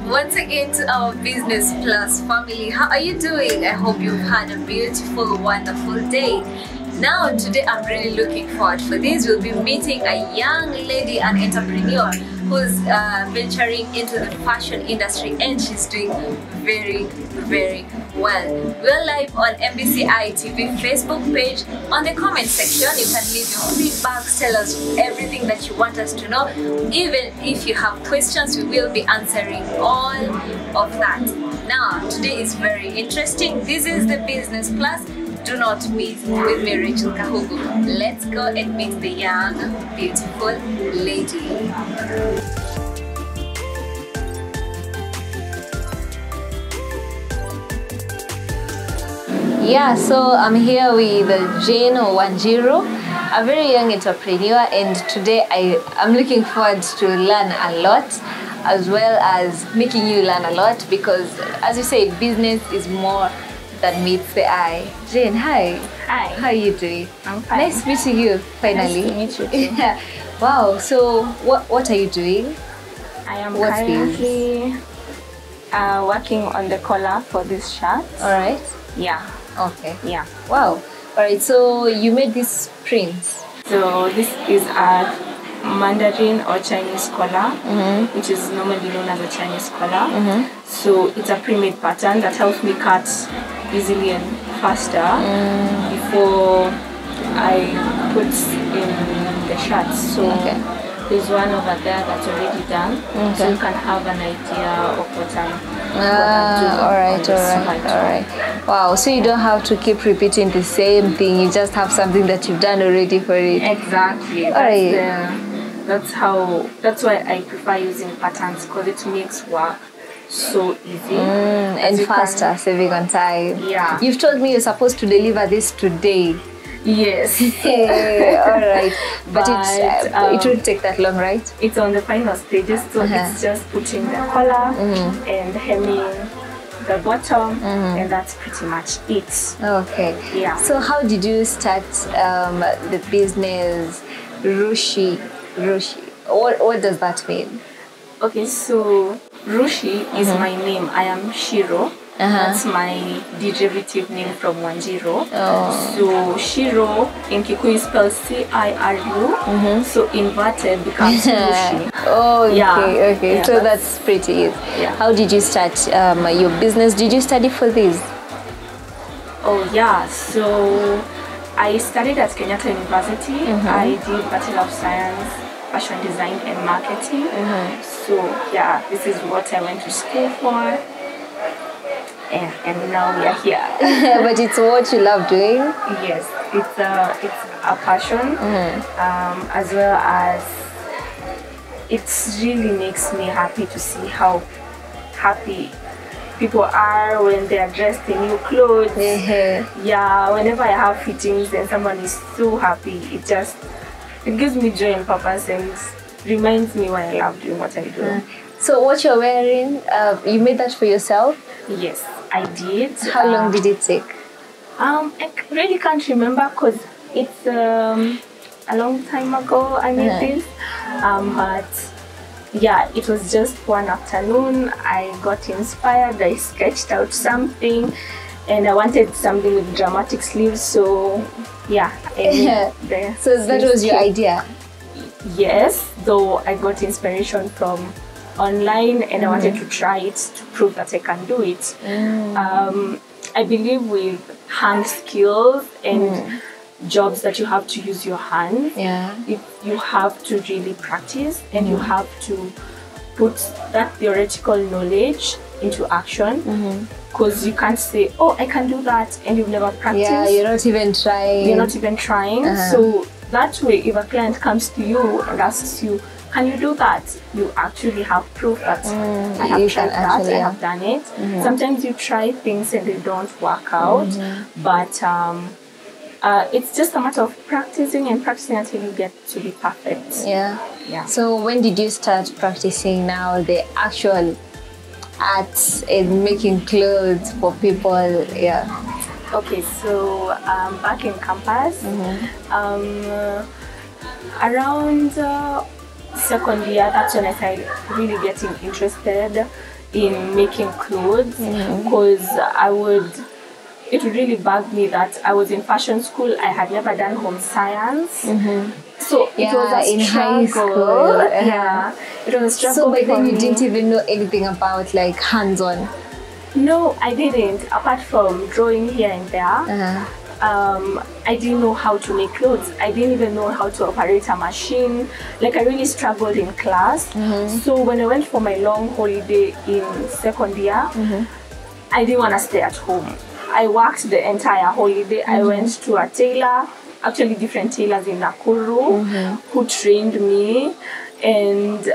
once again to our Business Plus family. How are you doing? I hope you've had a beautiful, wonderful day. Now, today I'm really looking forward for this. We'll be meeting a young lady, an entrepreneur who's venturing into the fashion industry, and she's doing very, very well. We're live on MBCI TV Facebook page. On the comment section, you can leave your feedbacks, tell us everything that you want us to know. Even if you have questions, we will be answering all of that. Now, today is very interesting. This is the Business Plus. Do not miss with me, Rachel Kahugu. Let's go and meet the young, beautiful lady. Yeah, so I'm here with Jane Wanjiru, a very young entrepreneur, and today I'm looking forward to learn a lot, as well as making you learn a lot, because as you said, business is more that meets the eye. Jane, hi. Hi. How are you doing? I'm fine. Nice meeting you, finally. Nice to meet you too. Yeah. Wow, so what are you doing? I am What's currently working on the collar for this shirt. Alright. Yeah. Okay. Yeah. Wow. Alright, so you made these prints. So this is a Mandarin or Chinese collar, which is normally known as a Chinese collar. So it's a pre-made pattern that helps me cut easily and faster before I put in the shirt. So there's one over there that's already done, so you can have an idea of what I'm Alright. Wow, so you don't have to keep repeating the same thing, you just have something that you've done already for it. Exactly. That's why I prefer using patterns, because it makes work so easy and faster, saving on time. Yeah. You've told me you're supposed to deliver this today. Yes. Alright. But it won't take that long, right? It's on the final stages, so it's just putting the collar and hemming the bottom, and that's pretty much it. Okay. Yeah. So how did you start the business Rushi? What does that mean? Okay, so Rushi is my name. I am Shiro. That's my derivative name from Wanjiru. So Shiro in Kikuyu spells C-I-R-U. So inverted becomes Rushi. Okay. Yeah, so that's pretty easy. Yeah. How did you start your business? Did you study for this? Oh yeah, so I studied at Kenyatta University. I did Bachelor of Science, Fashion Design and Marketing. So yeah, this is what I went to school for. And now we are here. But it's what you love doing? Yes, it's a passion, as well as it really makes me happy to see how happy people are when they are dressed in new clothes. Yeah, whenever I have fittings and someone is so happy, it gives me joy and purpose and reminds me why I love doing what I do. So what you're wearing, you made that for yourself? Yes, I did. How long did it take? I really can't remember, because it's a long time ago I made this. But yeah, it was just one afternoon. I got inspired, I sketched out something, and I wanted something with dramatic sleeves, so yeah. So that was your idea? Yes, though I got inspiration from online, and I wanted to try it to prove that I can do it. I believe with hand skills and jobs that you have to use your hands, you have to really practice, and you have to put that theoretical knowledge into action, because you can't say, oh, I can do that, and you've never practiced. Yeah, you're not even trying. So that way, if a client comes to you and asks you, can you do that? You actually have proof that I have tried that, I have done it. Sometimes you try things and they don't work out, but it's just a matter of practicing and practicing until you get to be perfect. Yeah. So when did you start practicing now the actual art and making clothes for people? Okay, so back in campus, around second year, that's when I started really getting interested in making clothes because it would really bug me that I was in fashion school. I had never done home science. So it was a in struggle. high school. Yeah, it was a struggle. So by then for you me. didn't even know anything about like hands-on. No, I didn't. Apart from drawing here and there, I didn't know how to make clothes. I didn't even know how to operate a machine. Like I really struggled in class. So when I went for my long holiday in second year, I didn't want to stay at home. I worked the entire holiday. I went to a tailor, actually different tailors in Nakuru, who trained me. And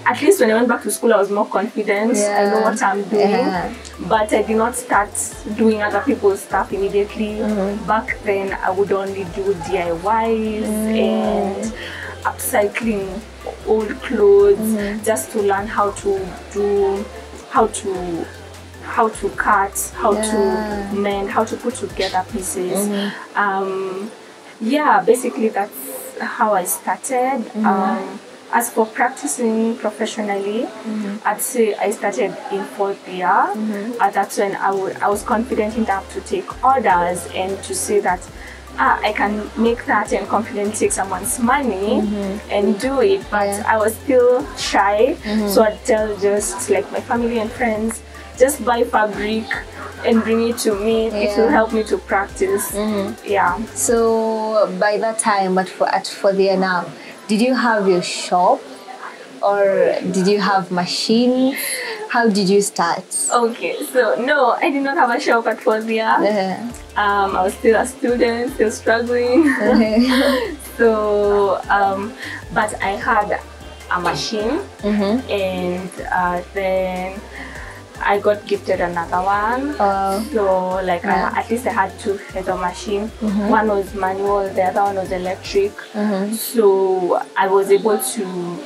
at least when I went back to school, I was more confident. I know what I'm doing. But I did not start doing other people's stuff immediately. Back then, I would only do DIYs and upcycling old clothes just to learn how to do, how to cut, how to mend, how to put together pieces. Yeah, basically that's how I started. As for practicing professionally, I'd say I started in fourth year. That's when I was confident enough to take orders and to say that I can make that and confidently take someone's money and do it. But I was still shy, so I'd tell just like my family and friends, just buy fabric and bring it to me. It will help me to practice. Yeah. So by that time, but at fourth year now, did you have your shop or did you have machines? How did you start? Okay, so no, I did not have a shop at fourth year. I was still a student, still struggling. So, but I had a machine, and then I got gifted another one. So like at least I had two heads of machine. One was manual, the other one was electric. So I was able to,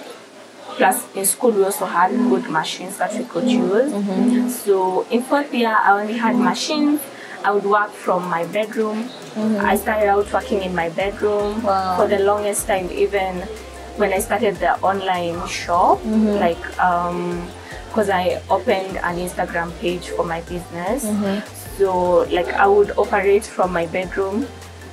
plus in school we also had good machines that we could use. So in fourth year I only had machines. I would work from my bedroom. I started out working in my bedroom for the longest time, even when I started the online shop, like because I opened an Instagram page for my business. So like I would operate from my bedroom.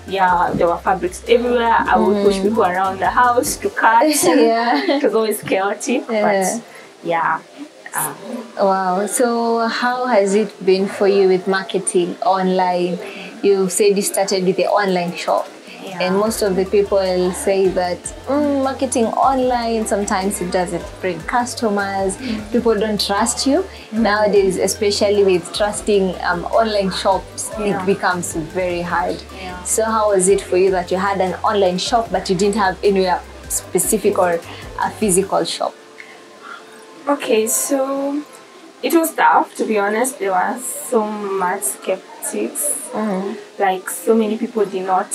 Yeah, there were fabrics everywhere. I would push people around the house to cut. It was always chaotic, but yeah. Wow. So how has it been for you with marketing online? You said you started with the online shop. And most of the people say that marketing online, sometimes it doesn't bring customers. People don't trust you. Nowadays, especially with trusting online shops, it becomes very hard. So how was it for you that you had an online shop but you didn't have anywhere specific or a physical shop? Okay, so it was tough, to be honest. There were so much skeptics. Like so many people did not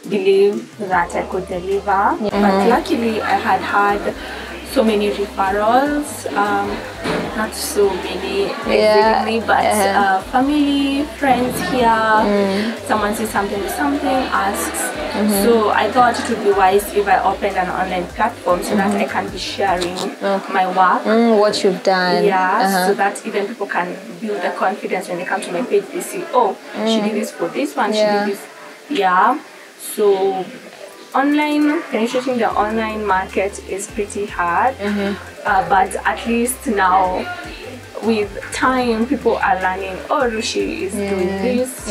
believe that I could deliver. But luckily I had so many referrals, not so many exactly, but family, friends here, someone says something, asks. So I thought it would be wise if I opened an online platform so that I can be sharing my work. What you've done. So that even people can build the confidence when they come to my page, they see, oh, she did this for this one, she did this. So online, penetrating the online market is pretty hard, but at least now with time people are learning, oh, Rushi is doing this,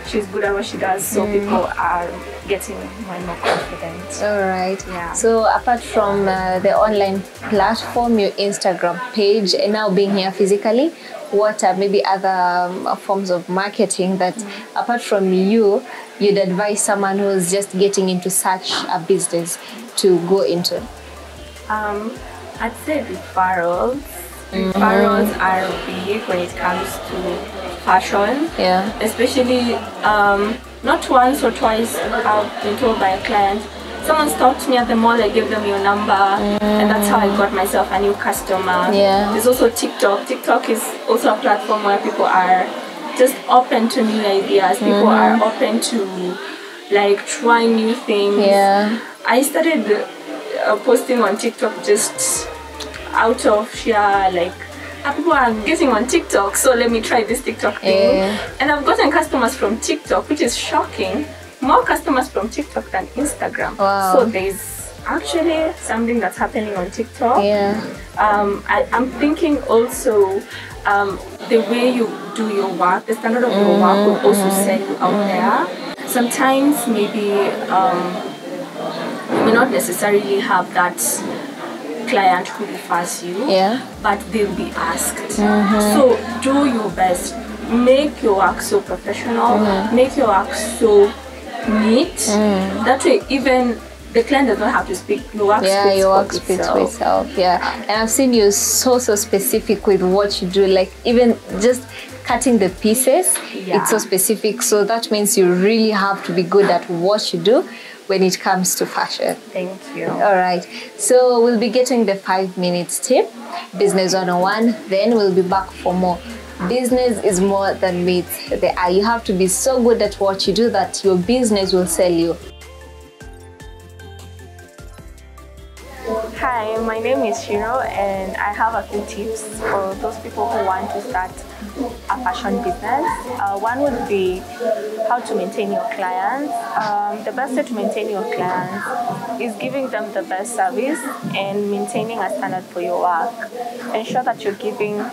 she's good at what she does, so people are getting more and more confident. Alright. So apart from the online platform, your Instagram page, and now being here physically, what are maybe other forms of marketing that apart from you'd advise someone who's just getting into such a business to go into? I'd say referrals. Referrals are big when it comes to fashion. Especially not once or twice I've been told by a client, someone stopped me at the mall, I gave them your number, and that's how I got myself a new customer. There's also TikTok. TikTok is also a platform where people are just open to new ideas. People are open to like trying new things. I started posting on TikTok just out of sheer like, people are getting on TikTok, so let me try this TikTok thing. And I've gotten customers from TikTok, which is shocking. More customers from TikTok than Instagram. Wow. So there's actually something that's happening on TikTok. I'm thinking also the way you do your work, the standard of your work will also sell you out there. Sometimes maybe you may not necessarily have that client who refers you, but they'll be asked. So do your best. Make your work so professional. Make your work so neat. That way, even the client does not have to speak. Your work speaks for itself. And I've seen you so specific with what you do. Like even just cutting the pieces, it's so specific. So that means you really have to be good at what you do when it comes to fashion. Thank you. All right. So we'll be getting the 5 minutes tip, Business 101. Then we'll be back for more. Business is more than meets the eye. You have to be so good at what you do that your business will sell you. Hi, my name is Shiro, and I have a few tips for those people who want to start a fashion business. One would be how to maintain your clients. The best way to maintain your clients is giving them the best service and maintaining a standard for your work. Ensure that you're giving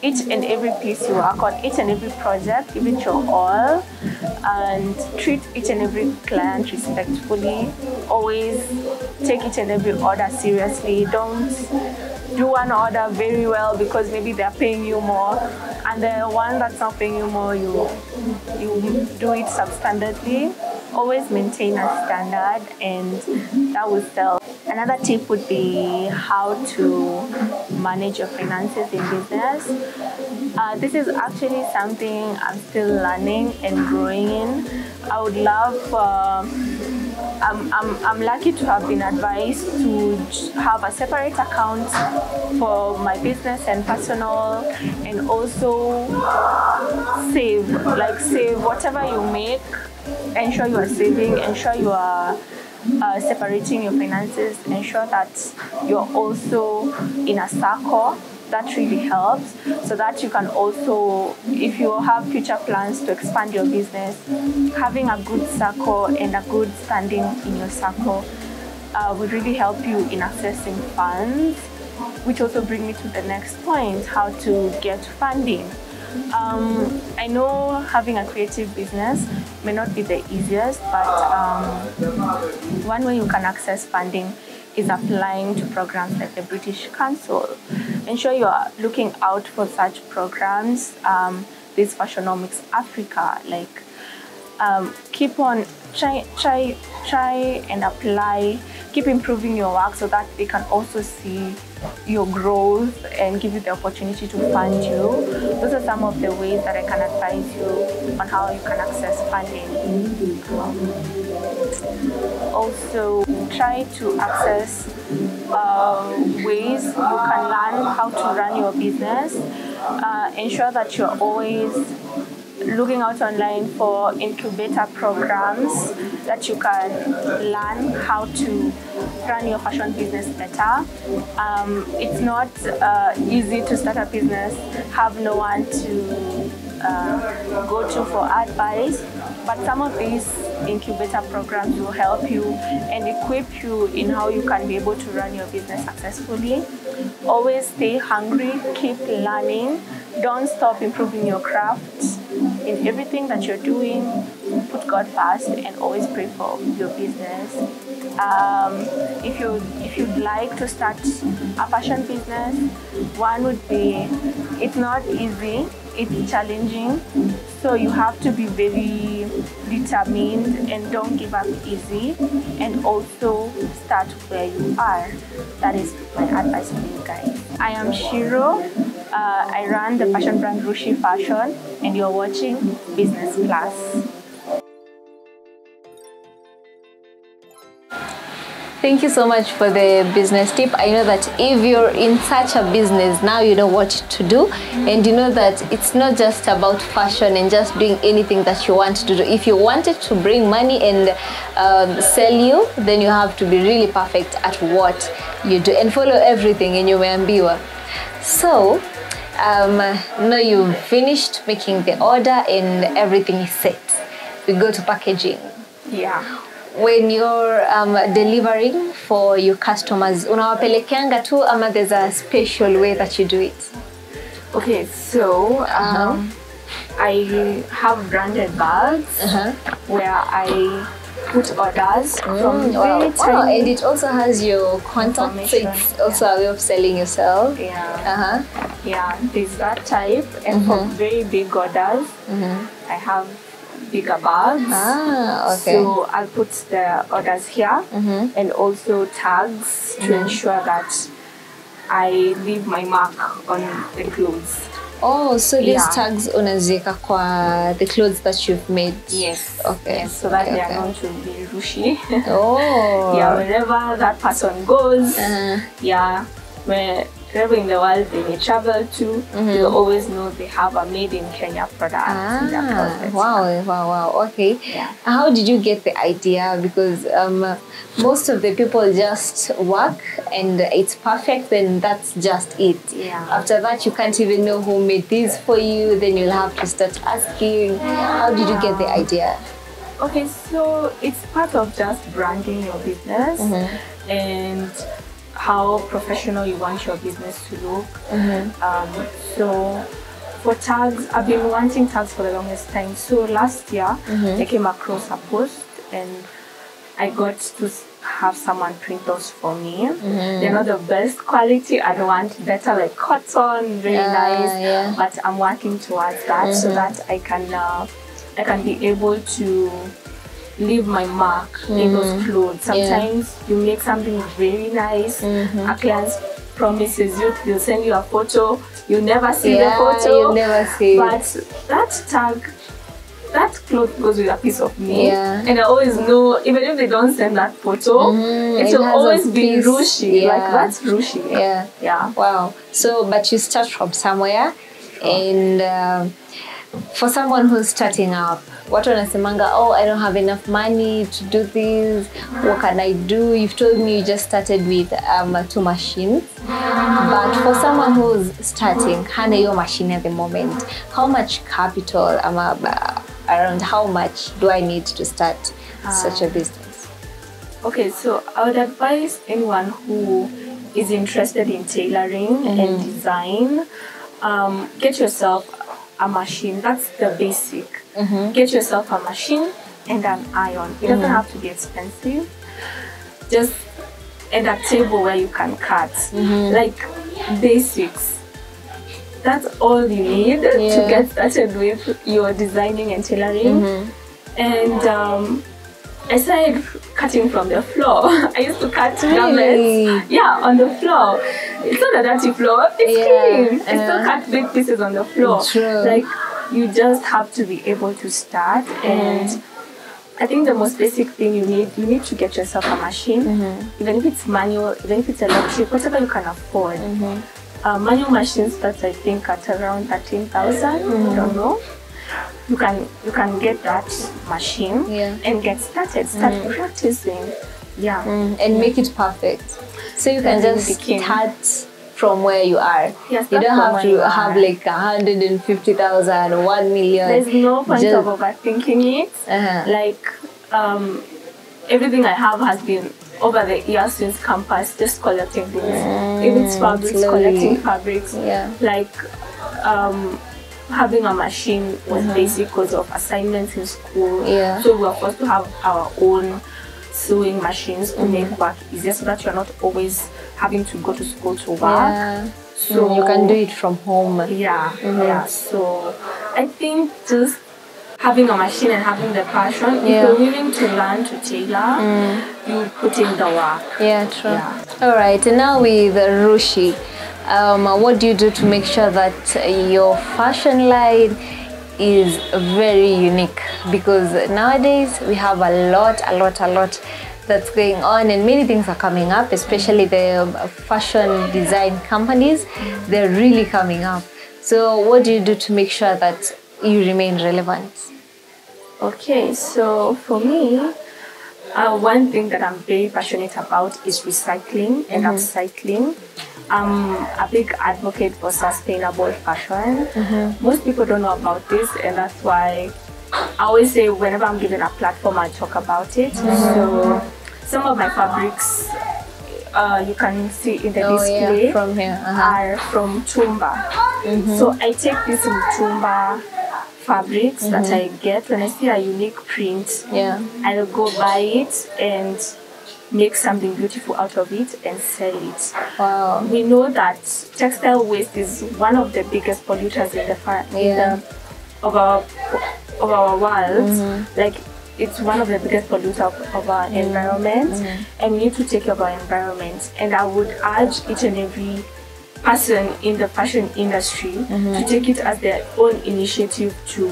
each and every piece you work on, each and every project, give it your all, and treat each and every client respectfully. Always take each and every order seriously. Don't do one order very well because maybe they're paying you more, and the one that's not paying you more, you do it substandardly. Always maintain a standard, and that will sell. Another tip would be how to manage your finances in business. This is actually something I'm still learning and growing in. I would love, I'm lucky to have been advised to have a separate account for my business and personal, and also save whatever you make. Ensure you are saving, ensure you are separating your finances, ensure that you're also in a circle. That really helps, so that you can also, if you have future plans to expand your business, having a good circle and a good standing in your circle will really help you in accessing funds, which also brings me to the next point, how to get funding. I know having a creative business may not be the easiest, but one way you can access funding is applying to programs like the British Council. Ensure you are looking out for such programs. This Fashionomics Africa, like keep on try and apply, keep improving your work so that they can also see your growth and give you the opportunity to fund you. Those are some of the ways that I can advise you on how you can access funding. Also, try to access ways you can learn how to run your business. Ensure that you're always looking out online for incubator programs that you can learn how to run your fashion business better. It's not easy to start a business, have no one to go to for advice, but some of these incubator programs will help you and equip you in how you can be able to run your business successfully. Always stay hungry, keep learning, don't stop improving your craft. In everything that you're doing, put God first and always pray for your business. If you'd like to start a fashion business, one would be, it's not easy, it's challenging, so you have to be very determined and don't give up easy, and also start where you are. That is my advice for you guys. I am Shiro. I run the fashion brand Rushi Fashion, and you're watching Business Plus. Thank you so much for the business tip. I know that if you're in such a business, now you know what to do, and you know that it's not just about fashion and just doing anything that you want to do. If you want it to bring money and sell you, then you have to be really perfect at what you do and follow everything in your Umeambiwa. So, now you've finished making the order and everything is set. We go to packaging. Yeah. When you're delivering for your customers, unawapelekeanga tu ama there's a special way that you do it? Okay, so I have branded bags where I put orders from very tiny. And it also has your contact, so it's also a way of selling yourself. Yeah. Yeah, there's that type, and for very big orders, I have bigger bags. Okay. So I'll put the orders here and also tags to ensure that I leave my mark on the clothes. Oh, so these tags unaziweka kwa the clothes that you've made? Yes. Okay. Yes, so that they are going to be rushy. Oh. Yeah, wherever that person goes, yeah, wherever in the world they may travel to, they always know they have a made in Kenya product in their closet. Wow. Okay. Yeah. How did you get the idea? Because most of the people just work and it's perfect, then that's just it. Yeah. After that, you can't even know who made this for you. Then you'll have to start asking. How did you get the idea? Okay, so it's part of just branding your business and how professional you want your business to look. So for tags, I've been wanting tags for the longest time. So last year, I came across a post and I got to have someone print those for me. They're not the best quality. I want better, like cotton, very nice. But I'm working towards that so that I can be able to leave my mark in those clothes. Sometimes you make something very nice. A client promises you, they'll send you a photo. You never see the photo. You never see. But that tag, that cloth goes with a piece of me. Yeah. And I always know, even if they don't send that photo, it will always be Rushi. Like, that's Rushi. Yeah. Wow. So, but you start from somewhere. And for someone who's starting up, what wanasemanga, oh, I don't have enough money to do this. What can I do? You've told me you just started with 2 machines. But for someone who's starting, hana yo machine at the moment, how much capital, around how much do I need to start such a business? Okay, so I would advise anyone who is interested in tailoring and design, get yourself a machine. That's the basic. Get yourself a machine and an iron. It doesn't have to be expensive. Just and a table where you can cut. Like basics. That's all you need to get started with your designing and tailoring. And aside cutting from the floor, I used to cut garments. Yeah, on the floor. It's not a dirty floor. It's clean. I still cut big pieces on the floor. Like, you just have to be able to start. And I think the most basic thing you need to get yourself a machine. Even if it's manual, even if it's electric, whatever you can afford. Manual machines start, I think, at around 13,000. I don't know. You can get that machine and get started. Start practicing. And make it perfect. So you can just start from where you are. You don't have to have like 150,000, 1 million. There's no point of overthinking it. Like everything I have has been over the years since campus, just collecting things. If it's fabrics, collecting fabrics. Like having a machine was basic because of assignments in school. So we were forced to have our own sewing machines to make work easier, so that you're not always having to go to school to work. So you can do it from home. So I think just having a machine and having the passion, if you're willing to learn to tailor, you put in the work. True. All right, and now with Rushi, what do you do to make sure that your fashion line is very unique? Because nowadays we have a lot that's going on, and many things are coming up, especially the fashion design companies. They're really coming up. So what do you do to make sure that you remain relevant? Okay, so for me, one thing that I'm very passionate about is recycling and upcycling. I'm a big advocate for sustainable fashion. Most people don't know about this, and that's why I always say whenever I'm given a platform, I talk about it. So some of my fabrics you can see in the display from here are from Tumba. So I take this Tumba fabrics that I get when I see a unique print. I'll go buy it and make something beautiful out of it and sell it. Wow. We know that textile waste is one of the biggest polluters in the of our world. Like, it's one of the biggest polluters of our environment, and we need to take care of our environment. And I would urge each and every person in the fashion industry to take it as their own initiative to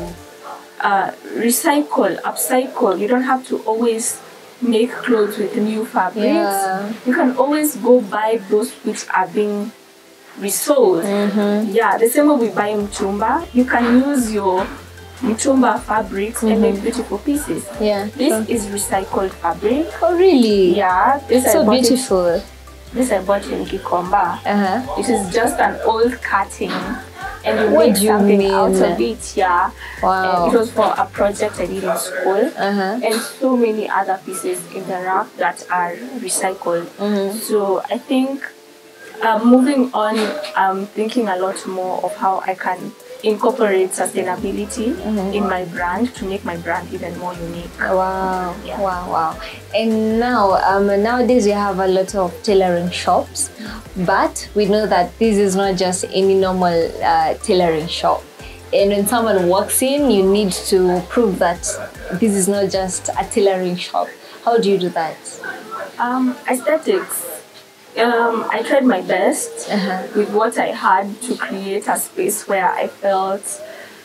recycle, upcycle. You don't have to always make clothes with new fabrics. You can always go buy those which are being resold. The same way we buy Mtumba, you can use your Mtumba fabrics and make beautiful pieces. This is recycled fabric. Oh, really? Yeah. This is so beautiful. This I bought in Gikomba. It is just an old cutting, and you What make do you something mean? out of it. Wow. And it was for a project I did in school, and so many other pieces in the rack that are recycled. So I think moving on, I'm thinking a lot more of how I can incorporate sustainability in my brand to make my brand even more unique. Wow. Wow. And now nowadays you have a lot of tailoring shops, but we know that this is not just any normal tailoring shop. And when someone walks in, you need to prove that this is not just a tailoring shop. How do you do that? Aesthetics. I tried my best with what I had to create a space where I felt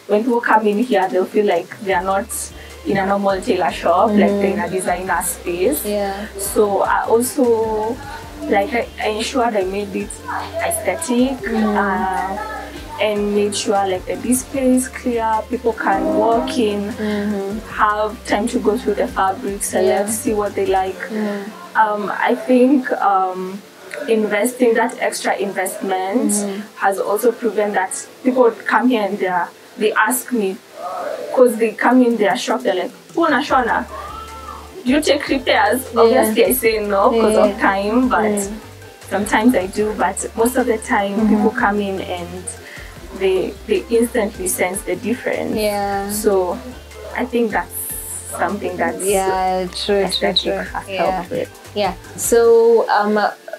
when people come in here, they'll feel like they are not in a normal tailor shop, like they're in a designer space. So I also, I ensured I made it aesthetic and made sure like the display is clear, people can walk in, have time to go through the fabrics, select, see what they like. I think investing that extra investment has also proven that people come here and they ask me, because they come in, they are shocked, they're like, "Una Shona, do you take repairs?" Obviously I say no because of time, but sometimes I do. But most of the time people come in and they instantly sense the difference. So I think that's something that true. has helped with. So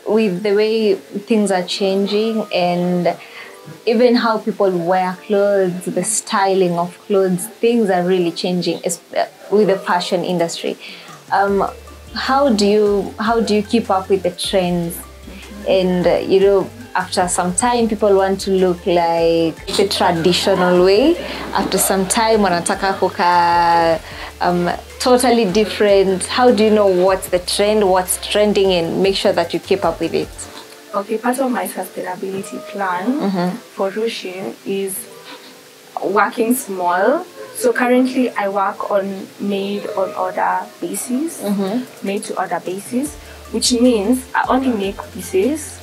with the way things are changing and even how people wear clothes, the styling of clothes, things are really changing with the fashion industry. How do you keep up with the trends? And after some time, people want to look like the traditional way. After some time, wanataka kuka totally different. How do you know what's the trend, what's trending, and make sure that you keep up with it? Okay, part of my sustainability plan for Rushin is working small. So currently I work on made-on-order basis, made-to-order basis, which means I only make pieces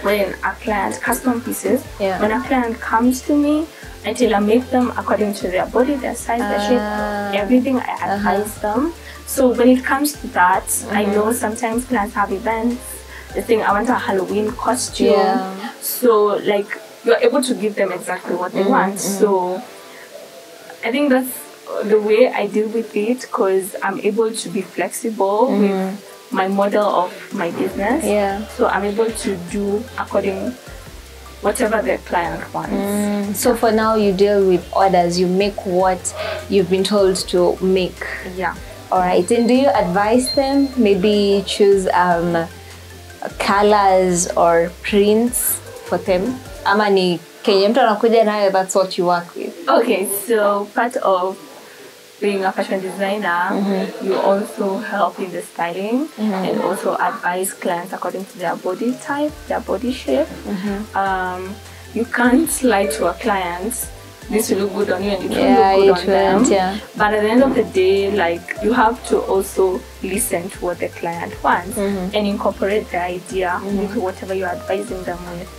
when a client, custom pieces, when a client comes to me, I tailor-make them according to their body, their size, their shape, everything I advise them. So when it comes to that, I know sometimes clients have events, they think I want a Halloween costume. So like you're able to give them exactly what they want. So I think that's the way I deal with it, because I'm able to be flexible with my model of my business. So I'm able to do according whatever the client wants. So for now you deal with orders, you make what you've been told to make. Alright, and do you advise them maybe choose colors or prints for them? Ama ni kenye mtu anakuja nayo, that's what you work with? Okay, so part of being a fashion designer, you also help in the styling and also advise clients according to their body type, their body shape. You can't lie to a client, this will look good on you and it will look good on them. But at the end of the day, like, you have to also listen to what the client wants and incorporate the idea into whatever you're advising them with.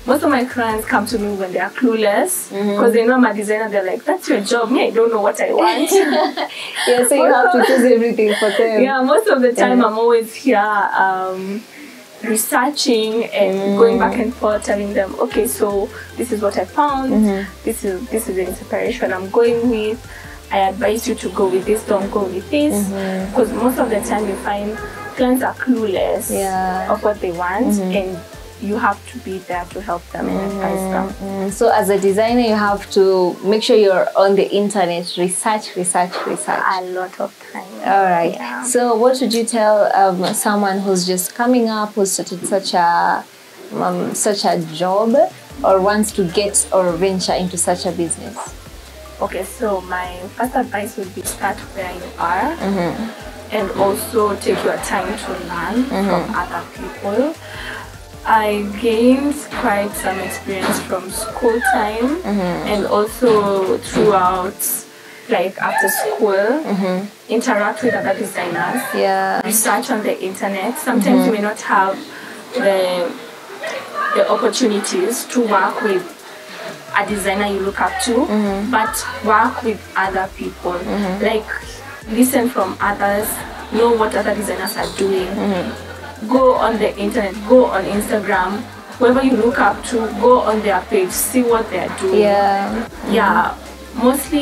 Most of my clients come to me when they are clueless because they know I'm a designer. They're like, that's your job. Me, I don't know what I want. So you have to choose everything for them. Yeah, most of the time I'm always here researching and going back and forth, telling them, okay, so this is what I found. This is the inspiration I'm going with. I advise you to go with this, don't go with this. Because most of the time you find clients are clueless of what they want and you have to be there to help them and advise them. So as a designer, you have to make sure you're on the internet, research. A lot of time. All right. So what would you tell someone who's just coming up, who's started such a job or wants to get or venture into such a business? Okay, so my first advice would be start where you are and also take your time to learn from other people. I gained quite some experience from school time and also throughout, like after school, interact with other designers, research on the internet. Sometimes you may not have the opportunities to work with a designer you look up to, but work with other people. Like, listen from others, know what other designers are doing. Go on the internet, go on Instagram, whoever you look up to, go on their page, see what they're doing. Mostly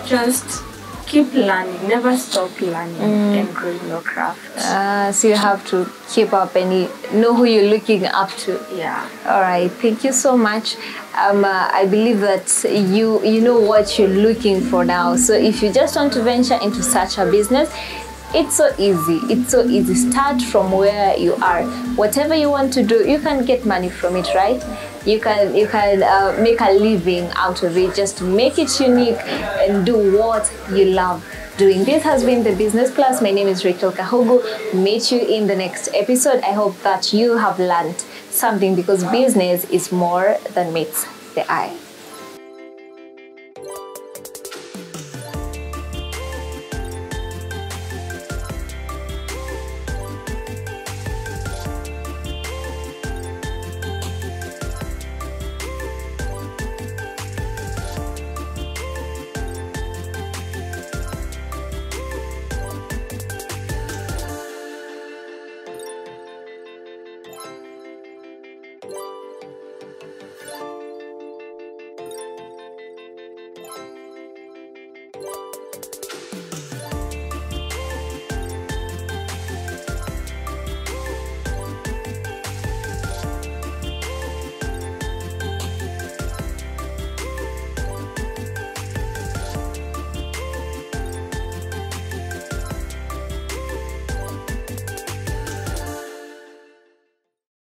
just keep learning, never stop learning and growing your craft. So you have to keep up and know who you're looking up to. All right, thank you so much. I believe that you know what you're looking for now. So if you just want to venture into such a business, it's so easy. It's so easy. Start from where you are. Whatever you want to do, you can get money from it, right? You can make a living out of it. Just make it unique and do what you love doing. This has been the Business Plus. My name is Rachel Kahogo. Meet you in the next episode. I hope that you have learned something because business is more than meets the eye.